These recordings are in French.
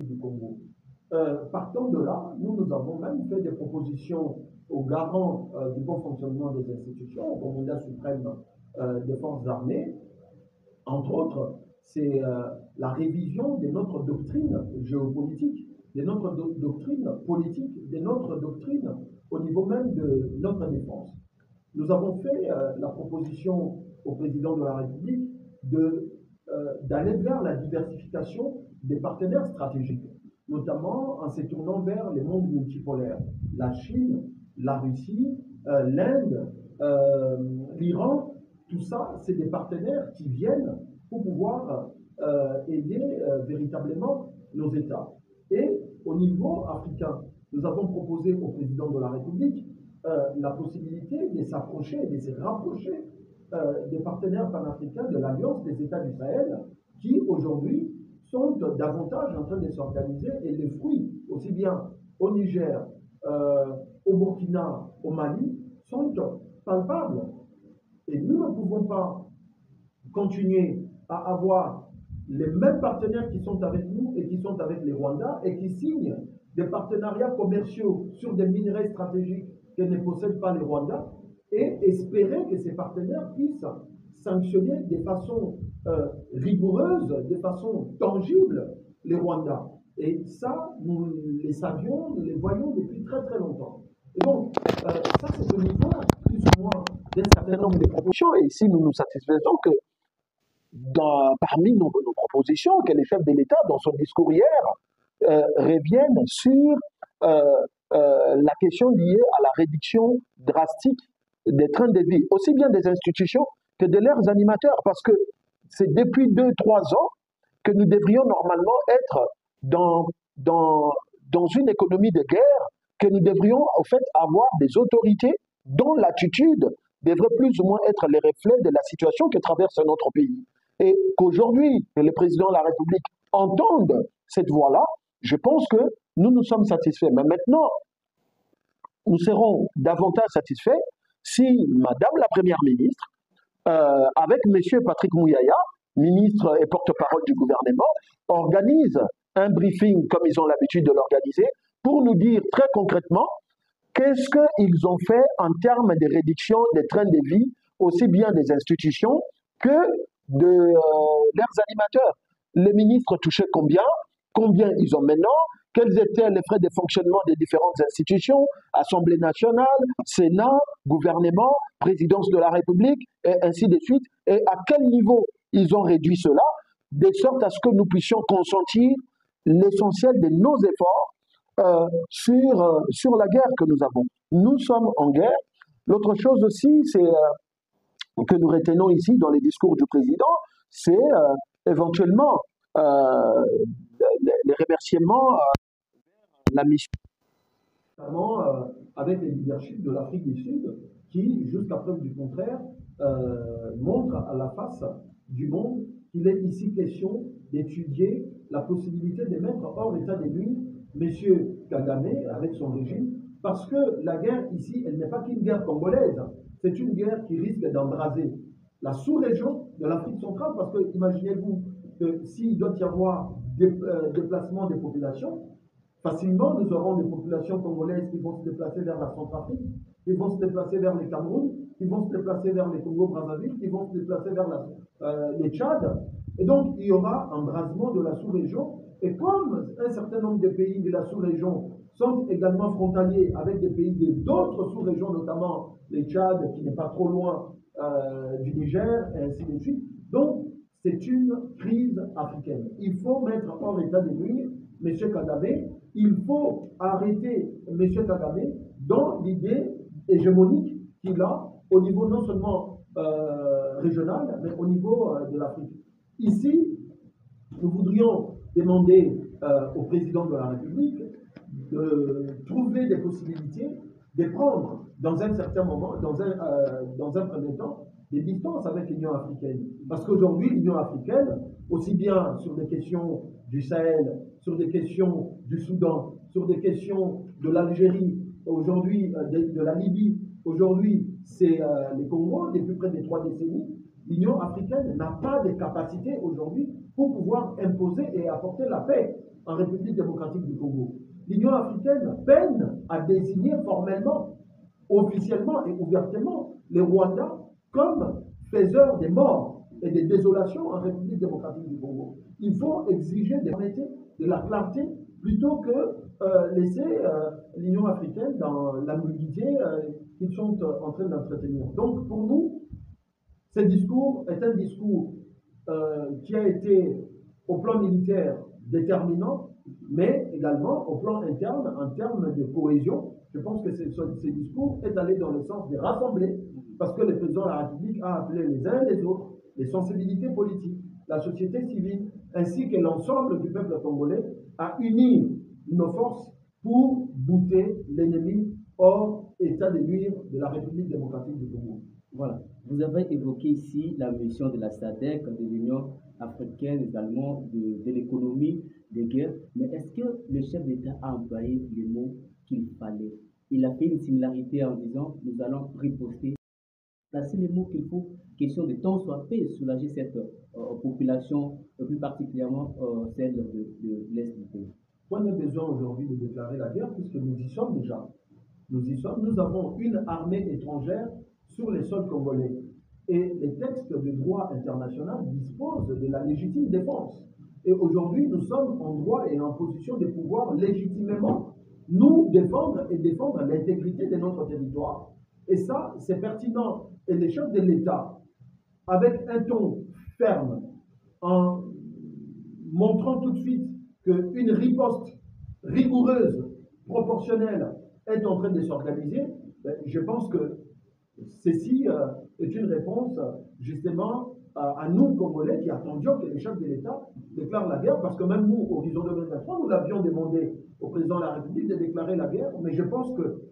du Congo. Partant de là, nous avons même fait des propositions aux garants du bon fonctionnement des institutions, au commandant suprême des forces armées. Entre autres, c'est la révision de notre doctrine géopolitique, de notre doctrine politique, de notre doctrine au niveau même de notre défense. Nous avons fait la proposition au président de la République d'aller vers la diversification des partenaires stratégiques, notamment en se tournant vers les mondes multipolaires, la Chine, la Russie, l'Inde, l'Iran. Tout ça, c'est des partenaires qui viennent pour pouvoir aider véritablement nos États. Et au niveau africain, nous avons proposé au président de la République la possibilité de s'approcher, de se rapprocher des partenaires panafricains de l'Alliance des États du Sahel, qui aujourd'hui sont davantage en train de s'organiser, et les fruits, aussi bien au Niger, au Burkina, au Mali, sont palpables. Et nous ne pouvons pas continuer à avoir les mêmes partenaires qui sont avec nous et qui sont avec les Rwandais et qui signent des partenariats commerciaux sur des minerais stratégiques que ne possèdent pas les Rwandais, et espérer que ces partenaires puissent sanctionner de façon rigoureuse, de façon tangible les Rwandais. Et ça, nous les savions, nous les voyons depuis très très longtemps. Et donc, ça c'est au niveau plus ou moins d'un certain nombre de propositions. Et ici, nous nous satisfaisons que parmi nos propositions, que les chefs de l'État, dans son discours hier, reviennent sur la question liée à la réduction drastique des trains de vie, aussi bien des institutions que de leurs animateurs, parce que c'est depuis 2-3 ans que nous devrions normalement être dans une économie de guerre, que nous devrions en fait avoir des autorités dont l'attitude devrait plus ou moins être les reflets de la situation que traverse notre pays. Et qu'aujourd'hui, le président de la République entende cette voie-là, je pense que nous sommes satisfaits. Mais maintenant, nous serons davantage satisfaits si Madame la Première ministre, avec Monsieur Patrick Mouyaya, ministre et porte-parole du gouvernement, organise un briefing comme ils ont l'habitude de l'organiser pour nous dire très concrètement qu'est-ce qu'ils ont fait en termes de réduction des trains de vie, aussi bien des institutions que de leurs animateurs. Les ministres touchaient combien ils ont maintenant, quels étaient les frais de fonctionnement des différentes institutions, Assemblée nationale, Sénat, gouvernement, présidence de la République, et ainsi de suite, et à quel niveau ils ont réduit cela, de sorte à ce que nous puissions consentir l'essentiel de nos efforts sur la guerre que nous avons. Nous sommes en guerre. L'autre chose aussi, c'est que nous retenons ici dans les discours du président, c'est éventuellement les remerciements la mission, notamment avec les leaderships de l'Afrique du Sud, qui, jusqu'à preuve du contraire, montrent à la face du monde qu'il est ici question d'étudier la possibilité de mettre hors état de nuire M. Kagame avec son régime, parce que la guerre ici, elle n'est pas qu'une guerre congolaise, c'est une guerre qui risque d'embraser la sous-région de l'Afrique centrale, parce que imaginez-vous que s'il doit y avoir des déplacements des populations, facilement, nous aurons des populations congolaises qui vont se déplacer vers la Centrafrique, qui vont se déplacer vers les Cameroun, qui vont se déplacer vers les Congo-Brazzaville, qui vont se déplacer vers les Tchad. Et donc, il y aura un embrasement de la sous-région. Et comme un certain nombre de pays de la sous-région sont également frontaliers avec des pays d'autres sous-régions, notamment les Tchad, qui n'est pas trop loin du Niger, et ainsi de suite. Donc, c'est une crise africaine. Il faut mettre hors état de nuire M. Kagame. Il faut arrêter M. Kagame dans l'idée hégémonique qu'il a au niveau non seulement régional, mais au niveau de l'Afrique. Ici, nous voudrions demander au président de la République de trouver des possibilités de prendre dans un certain moment, dans un premier temps, des distances avec l'Union africaine. Parce qu'aujourd'hui, l'Union africaine, aussi bien sur des questions du Sahel, sur des questions du Soudan, sur des questions de l'Algérie, aujourd'hui de la Libye, aujourd'hui c'est les Congo, depuis près de 3 décennies, l'Union africaine n'a pas de capacité aujourd'hui pour pouvoir imposer et apporter la paix. en République démocratique du Congo. L'Union africaine peine à désigner formellement, officiellement et ouvertement les Rwandais comme faiseurs des morts et des désolations en République démocratique du Congo. Il faut exiger de la clarté plutôt que laisser l'Union africaine dans l'ambiguïté qu'ils sont en train d'entretenir. Donc pour nous, ce discours est un discours qui a été au plan militaire déterminant, mais également au plan interne, en termes de cohésion. Je pense que ce discours est allé dans le sens de rassembler, parce que le président de la République a appelé les uns et les autres, les sensibilités politiques, la société civile, ainsi que l'ensemble du peuple congolais, à unir nos forces pour bouter l'ennemi hors état de nuire de la République démocratique du Congo. Voilà. Vous avez évoqué ici la mission de la SADC, de l'Union africaine, également de l'économie de guerre. Mais est-ce que le chef d'État a employé les mots qu'il fallait? Il a fait une similarité en disant nous allons riposter. C'est les mots qu'il faut, question de temps soit fait, soulager cette population, plus particulièrement celle de l'Est du pays. On a besoin aujourd'hui de déclarer la guerre puisque nous y sommes déjà. Nous y sommes. Nous avons une armée étrangère sur les sols congolais. Et les textes de droit international disposent de la légitime défense. Et aujourd'hui, nous sommes en droit et en position de pouvoir légitimement nous défendre et défendre l'intégrité de notre territoire. Et ça, c'est pertinent. Et les chefs de l'État, avec un ton ferme, en montrant tout de suite qu'une riposte rigoureuse, proportionnelle, est en train de s'organiser, je pense que ceci est une réponse justement à nous, Congolais, qui attendions que les chefs de l'État déclarent la guerre, parce que même nous, Horizon 2023, nous l'avions demandé au président de la République de déclarer la guerre, mais je pense que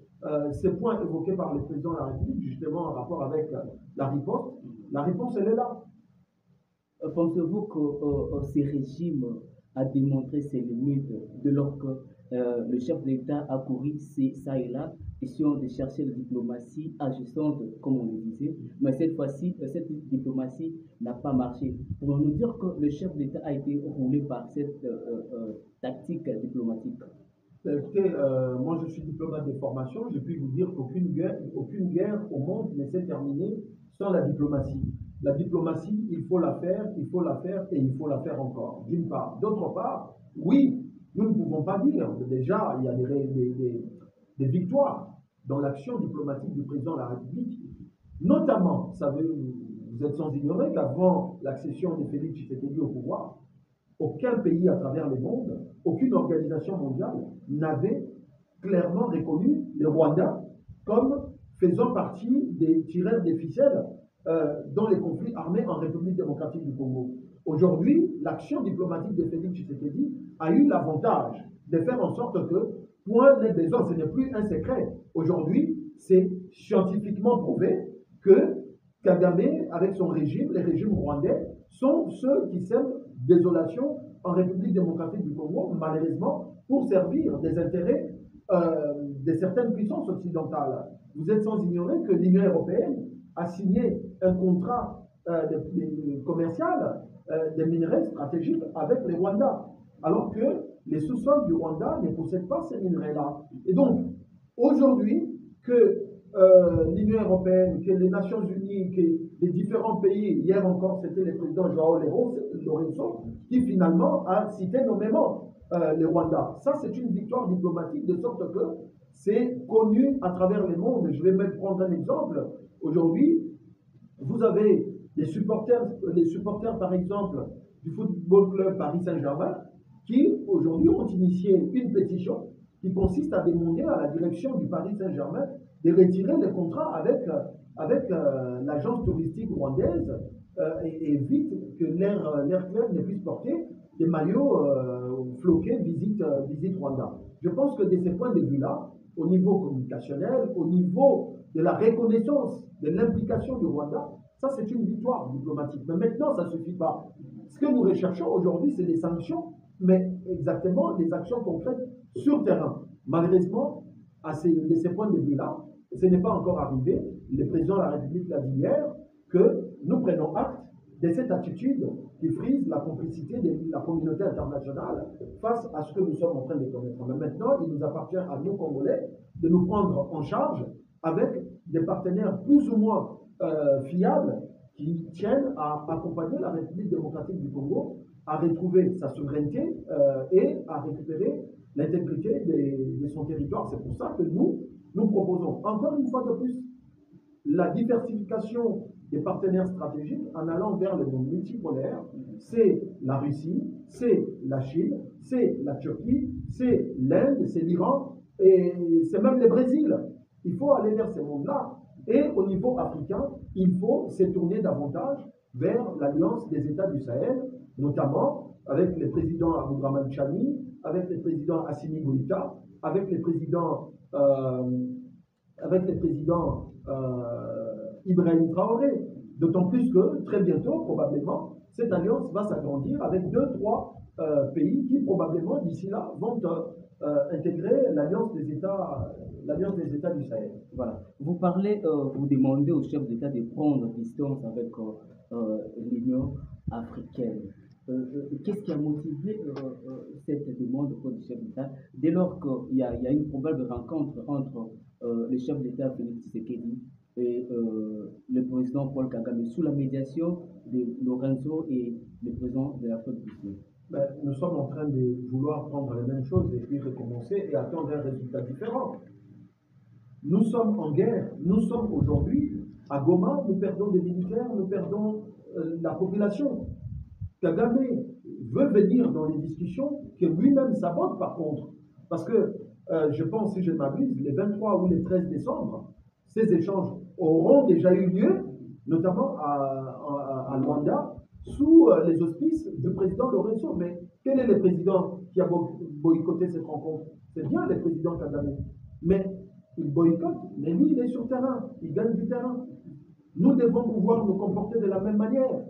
ces points évoqués par le président de la République, justement en rapport avec la réponse, elle est là. Pensez-vous que ces régimes a démontré ses limites de lors que le chef de l'État a couru ça et là, question de chercher la diplomatie agissante, comme on le disait, mais cette fois-ci, cette diplomatie n'a pas marché. Pouvons-nous dire que le chef d'État a été roulé par cette tactique diplomatique? Écoutez, moi je suis diplomate de formation, je puis vous dire qu'aucune guerre au monde ne s'est terminée sans la diplomatie. La diplomatie, il faut la faire et il faut la faire encore, d'une part. D'autre part, oui, nous ne pouvons pas dire, déjà, il y a des victoires dans l'action diplomatique du président de la République, notamment, vous êtes sans ignorer qu'avant l'accession de Félix Tshisekedi au pouvoir, aucun pays à travers le monde, aucune organisation mondiale n'avait clairement reconnu le Rwanda comme faisant partie des tireurs des ficelles dans les conflits armés en République démocratique du Congo. Aujourd'hui, l'action diplomatique de Félix Tshisekedi a eu l'avantage de faire en sorte que, point n'est besoin, ce n'est plus un secret. Aujourd'hui, c'est scientifiquement prouvé que Kagame, avec son régime, les régimes rwandais, sont ceux qui sèment désolation en République démocratique du Congo, malheureusement, pour servir des intérêts de certaines puissances occidentales. Vous êtes sans ignorer que l'Union européenne a signé un contrat commercial des minerais stratégiques avec le Rwanda, alors que les sous-sols du Rwanda ne possèdent pas ces minerais-là. Et donc, aujourd'hui, que l'Union européenne, que les Nations unies, que les différents pays, hier encore c'était le président Joao Lourenço, qui finalement a cité nommément le Rwanda. Ça, c'est une victoire diplomatique, de sorte que c'est connu à travers le monde. Je vais même prendre un exemple. Aujourd'hui, vous avez les supporters par exemple du football club Paris Saint-Germain qui aujourd'hui ont initié une pétition qui consiste à demander à la direction du Paris Saint-Germain de retirer les contrats avec l'agence touristique rwandaise et vite que leur club ne puisse porter des maillots floqués visite Rwanda. Je pense que de ces points de vue-là, au niveau communicationnel, au niveau de la reconnaissance de l'implication du Rwanda, ça c'est une victoire diplomatique. Mais maintenant, ça ne suffit pas. Ce que nous recherchons aujourd'hui, c'est des sanctions, mais exactement des actions concrètes sur terrain. Malheureusement, de ces points de vue-là, ce n'est pas encore arrivé. Le président de la République l'a dit hier que nous prenons acte de cette attitude qui frise la complicité de la communauté internationale face à ce que nous sommes en train de commettre. Mais maintenant, il nous appartient à nous, Congolais, de nous prendre en charge avec des partenaires plus ou moins fiables qui tiennent à accompagner la République démocratique du Congo à retrouver sa souveraineté et à récupérer l'intégrité de son territoire. C'est pour ça que nous proposons encore une fois de plus la diversification des partenaires stratégiques en allant vers le monde multipolaire. C'est la Russie, c'est la Chine, c'est la Turquie, c'est l'Inde, c'est l'Iran et c'est même le Brésil. Il faut aller vers ces mondes-là. Et au niveau africain, il faut se tourner davantage vers l'alliance des États du Sahel, notamment avec le président Abdourahmane Chani, avec le président Assimi Goïta, avec les présidents Ibrahim Traoré. D'autant plus que très bientôt, probablement, cette alliance va s'agrandir avec 2-3 pays qui probablement d'ici là vont intégrer l'alliance des États du Sahel. Voilà. Vous parlez, vous demandez au chef d'État de prendre distance avec l'Union africaine. Qu'est-ce qui a motivé cette demande auprès du chef d'État dès lors qu'il y a une probable rencontre entre le chef d'État Félix Tshisekedi et le président Paul Kagame sous la médiation de Lorenzo et le président de l'Afrique du Sud? Nous sommes en train de vouloir prendre les mêmes choses et puis recommencer et attendre un résultat différent. Nous sommes en guerre. Nous sommes aujourd'hui à Goma, nous perdons des militaires, nous perdons la population. Kagame veut venir dans les discussions que lui-même sabote par contre. Parce que je pense, si je ne m'abuse, les 23 ou les 13 décembre, ces échanges auront déjà eu lieu, notamment à Luanda, sous les auspices du président Lorenzo. Mais quel est le président qui a boycotté cette rencontre? C'est bien le président Kagame. Mais il boycotte, mais lui, il est sur terrain, il gagne du terrain. Nous devons pouvoir nous comporter de la même manière.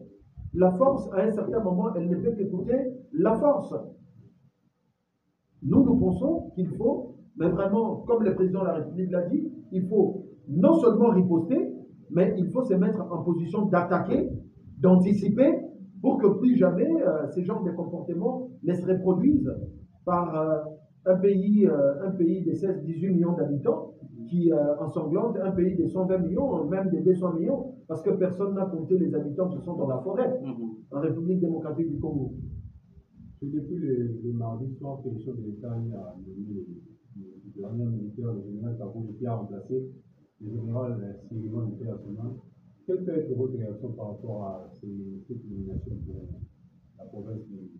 La force, à un certain moment, elle ne peut qu'écouter la force. Nous pensons qu'il faut, mais vraiment, comme le président de la République l'a dit, il faut non seulement riposter, mais il faut se mettre en position d'attaquer, d'anticiper, pour que plus jamais ces genres de comportements ne se reproduisent par un pays de 16-18 millions d'habitants qui ensanglante un pays de 120 millions, même de 200 millions, parce que personne n'a compté les habitants qui sont dans la forêt, en République démocratique du Congo. C'est depuis le mardi soir que le chef de l'État a nommé le dernier militaire, le général Kaboul, qui a remplacé le général Sylvain International. Quelle peut être votre réaction par rapport à cette nomination pour la province du...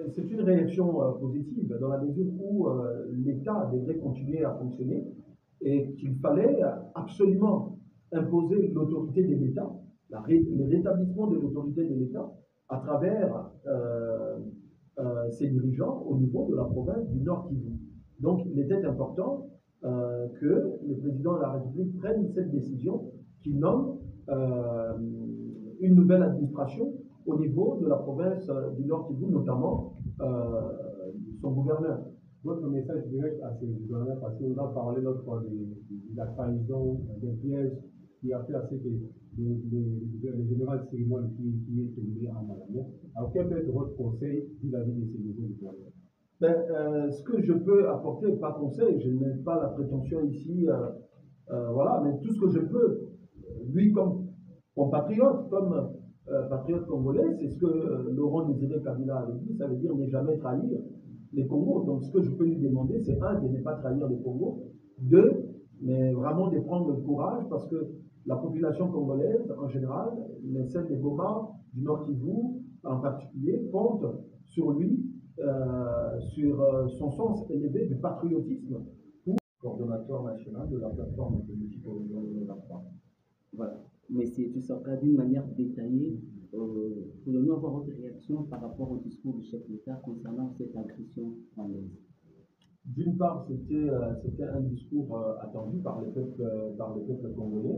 C'est une réaction positive, dans la mesure où l'État devrait continuer à fonctionner et qu'il fallait absolument imposer l'autorité de l'État, le rétablissement de l'autorité de l'État à travers ses dirigeants au niveau de la province du Nord Kivu. Donc il était important que le président de la République prenne cette décision qui nomme une nouvelle administration au niveau de la province du Nord Kivu, notamment son gouverneur. Votre message direct à ces gouverneurs, parce qu'on a parlé l'autre fois de la trahison, des pièges qui a fait à ce que le général Sylvain qui est tombé en maladie. Alors quel peut être votre conseil vis-à-vis de ces nouveaux gouverneurs? Ce que je peux apporter, pas conseil, je n'ai pas la prétention ici, voilà, mais tout ce que je peux, lui comme compatriote, comme patriote congolais, c'est ce que Laurent Désiré Kabila avait dit, ça veut dire ne jamais trahir les Congos. Donc ce que je peux lui demander, c'est un, de ne pas trahir les Congos, deux, mais vraiment de prendre le courage, parce que la population congolaise en général, mais celle des Goma, du Nord Kivu en particulier, compte sur lui, sur son sens élevé du patriotisme, pour coordonnateur national de la plateforme politique au niveau de la France. Voilà. Mais c'est tout ça d'une manière détaillée. Pouvons-nous avoir votre réaction par rapport au discours du chef d'État concernant cette agression en Asie? D'une part, c'était un discours attendu par le peuple congolais.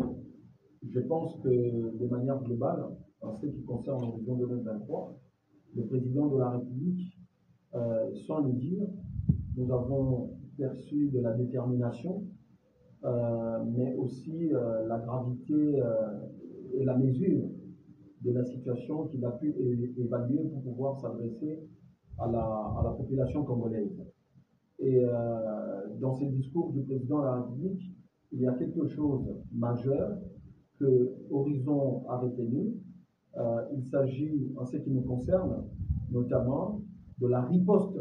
Je pense que de manière globale, en ce qui concerne l'horizon 2023, le président de la République, sans le dire, nous avons perçu de la détermination, mais aussi la gravité et la mesure de la situation qu'il a pu évaluer pour pouvoir s'adresser à la population congolaise. Et dans ces discours du président de la République, il y a quelque chose de majeur que Horizon a retenu. Il s'agit, en ce qui nous concerne, notamment de la riposte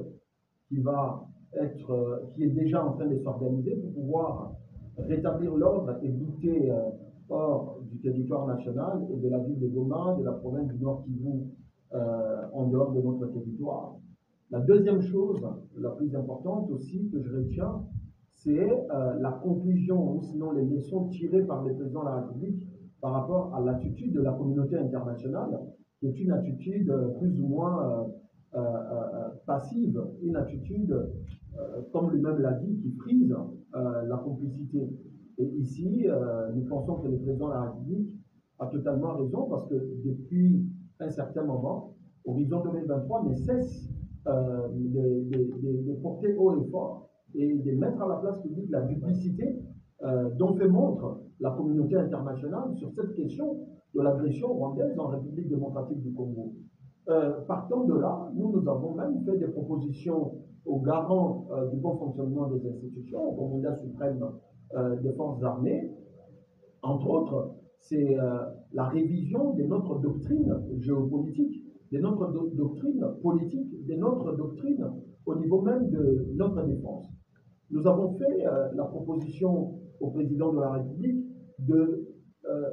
qui est déjà en train de s'organiser pour pouvoir rétablir l'ordre et lutter hors du territoire national et de la ville de Goma, de la province du Nord Kivu, en dehors de notre territoire. La deuxième chose, la plus importante aussi que je retiens, c'est la conclusion, ou sinon les leçons tirées par le président de la République par rapport à l'attitude de la communauté internationale, qui est une attitude plus ou moins passive, une attitude, comme lui-même l'a dit, qui frise la complicité. Et ici, nous pensons que le président de la République a totalement raison, parce que depuis un certain moment, Horizon 2023 ne cesse de porter haut et fort et de mettre à la place publique la duplicité dont fait montre la communauté internationale sur cette question de l'agression rwandaise en République démocratique du Congo. Partant de là, nous avons même fait des propositions aux garants du bon fonctionnement des institutions, au commandant suprême des forces armées. Entre autres, c'est la révision de notre doctrine géopolitique, de notre doctrine politique, de notre doctrine au niveau même de notre défense. Nous avons fait la proposition au président de la République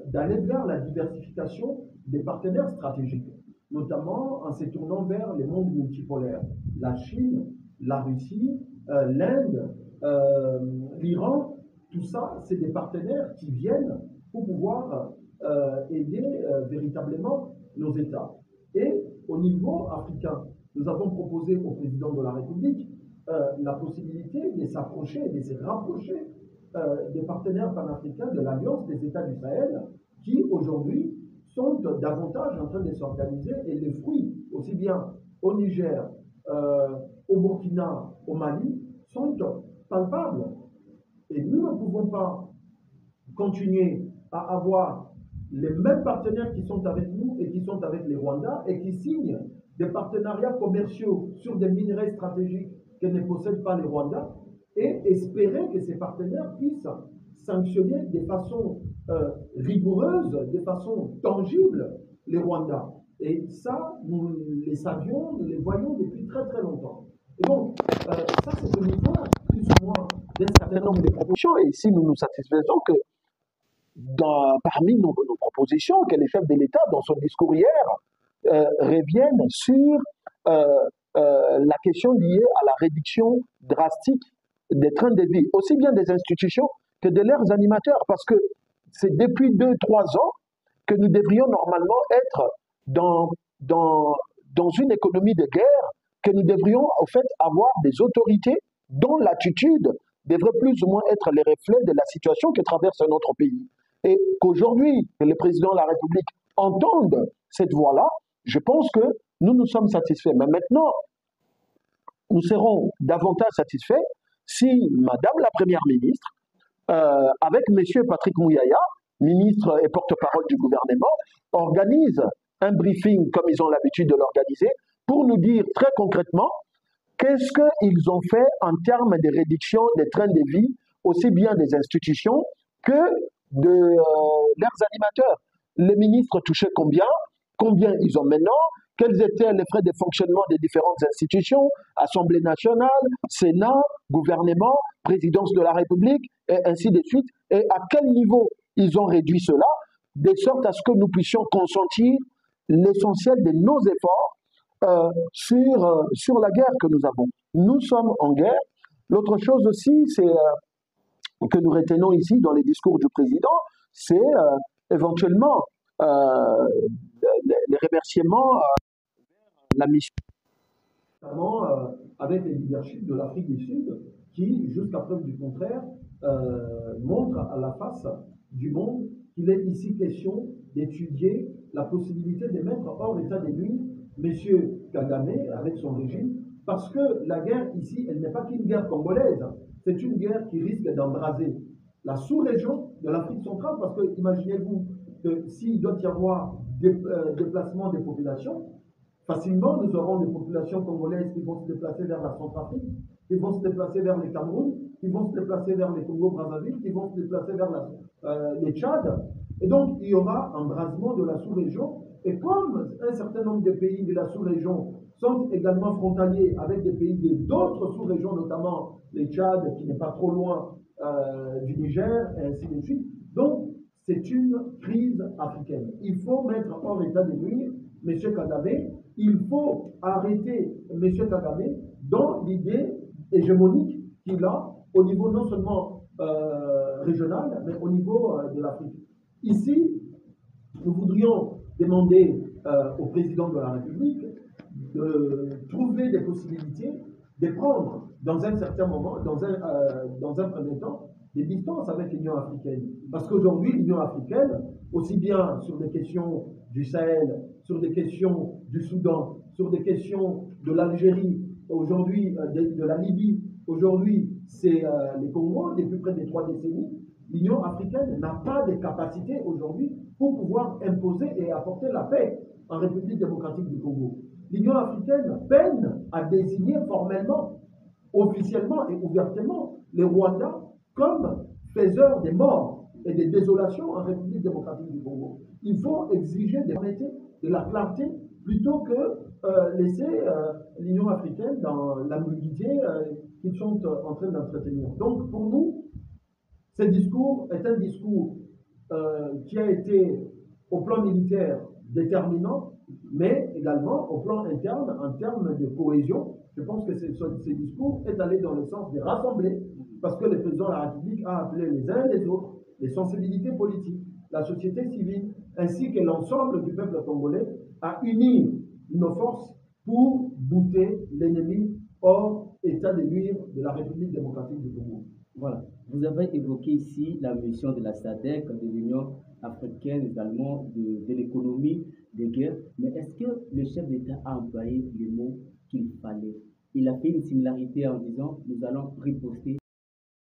d'aller vers la diversification des partenaires stratégiques, notamment en se tournant vers les mondes multipolaires, la Chine, la Russie, l'Inde, l'Iran. Tout ça, c'est des partenaires qui viennent pour pouvoir aider véritablement nos États. Et au niveau africain, nous avons proposé au président de la République la possibilité de s'approcher, de se rapprocher des partenaires panafricains de l'Alliance des États du Sahel, qui aujourd'hui sont davantage en train de s'organiser, et les fruits, aussi bien au Niger, au Burkina, au Mali, sont palpables. Et nous ne pouvons pas continuer à avoir les mêmes partenaires qui sont avec nous et qui sont avec les Rwandais et qui signent des partenariats commerciaux sur des minerais stratégiques que ne possèdent pas les Rwandais, et espérer que ces partenaires puissent sanctionner de façon rigoureuse, de façon tangible les Rwandais. Et ça, nous les savions, nous les voyons depuis très très longtemps. Et donc, ça c'est au niveau plus ou moins d'un certain nombre de propositions. Et ici, nous nous satisfaisons que parmi nos propositions, que les chefs de l'État, dans son discours hier, reviennent sur la question liée à la réduction drastique des trains de vie, aussi bien des institutions que de leurs animateurs, parce que c'est depuis 2-3 ans que nous devrions normalement être dans une économie de guerre, que nous devrions en fait avoir des autorités dont l'attitude devrait plus ou moins être les reflets de la situation que traverse notre pays. Et qu'aujourd'hui, le président de la République entende cette voie-là, je pense que nous sommes satisfaits. Mais maintenant, nous serons davantage satisfaits si Madame la Première ministre, avec Monsieur Patrick Mouyaya, ministre et porte-parole du gouvernement, organise un briefing comme ils ont l'habitude de l'organiser pour nous dire très concrètement qu'est-ce qu'ils ont fait en termes de réduction des trains de vie, aussi bien des institutions que de leurs animateurs. Les ministres touchaient combien ils ont maintenant, quels étaient les frais de fonctionnement des différentes institutions, Assemblée nationale, Sénat, gouvernement, présidence de la République, et ainsi de suite, et à quel niveau ils ont réduit cela, de sorte à ce que nous puissions consentir l'essentiel de nos efforts sur la guerre que nous avons. Nous sommes en guerre. L'autre chose aussi, c'est que nous retenons ici dans les discours du président, c'est éventuellement les remerciements la mission. Notamment avec les leaderships de l'Afrique du Sud qui, jusqu'à preuve du contraire, montrent à la face du monde qu'il est ici question d'étudier la possibilité de mettre hors état de nuire M. Kagame avec son régime, parce que la guerre ici, elle n'est pas qu'une guerre congolaise, c'est une guerre qui risque d'embraser la sous-région de l'Afrique centrale, parce que imaginez-vous, que s'il doit y avoir déplacement des populations, facilement, nous aurons des populations congolaises qui vont se déplacer vers la Centrafrique, qui vont se déplacer vers les Cameroun, qui vont se déplacer vers les Congo-Brazzaville, qui vont se déplacer vers les Tchad. Et donc, il y aura un brasement de la sous-région. Et comme un certain nombre de pays de la sous-région sont également frontaliers avec des pays d'autres sous-régions, notamment les Tchad, qui n'est pas trop loin du Niger, et ainsi de suite. Donc, c'est une crise africaine. Il faut mettre hors état de nuire M. Kagame. Il faut arrêter M. Kagame dans l'idée hégémonique qu'il a au niveau non seulement régional, mais au niveau de l'Afrique. Ici, nous voudrions demander au président de la République de trouver des possibilités de prendre dans un certain moment, dans un premier temps, des distances avec l'Union africaine. Parce qu'aujourd'hui, l'Union africaine, aussi bien sur des questions du Sahel, sur des questions du Soudan, sur des questions de l'Algérie, aujourd'hui de la Libye, aujourd'hui c'est les Congo depuis près de 3 décennies, l'Union africaine n'a pas de capacité aujourd'hui pour pouvoir imposer et apporter la paix en République démocratique du Congo. L'Union africaine peine à désigner formellement, officiellement et ouvertement les Rwandais comme faiseurs des morts et des désolations en République démocratique du Congo. Il faut exiger de la clarté plutôt que laisser l'Union africaine dans l'ambiguïté qu'ils sont en train d'entretenir. Donc pour nous, ce discours est un discours qui a été au plan militaire déterminant, mais également au plan interne, en termes de cohésion. Je pense que ce discours est allé dans le sens de rassembler, parce que le président de la République a appelé les uns et les autres, les sensibilités politiques, la société civile, ainsi que l'ensemble du peuple congolais, à unir nos forces pour bouter l'ennemi hors état de nuire de la République démocratique du Congo. Voilà. Vous avez évoqué ici la mission de la SADC, de l'Union africaine, également de l'économie de guerre. Mais est-ce que le chef d'État a employé les mots qu'il fallait? Il a fait une similarité en disant nous allons riposter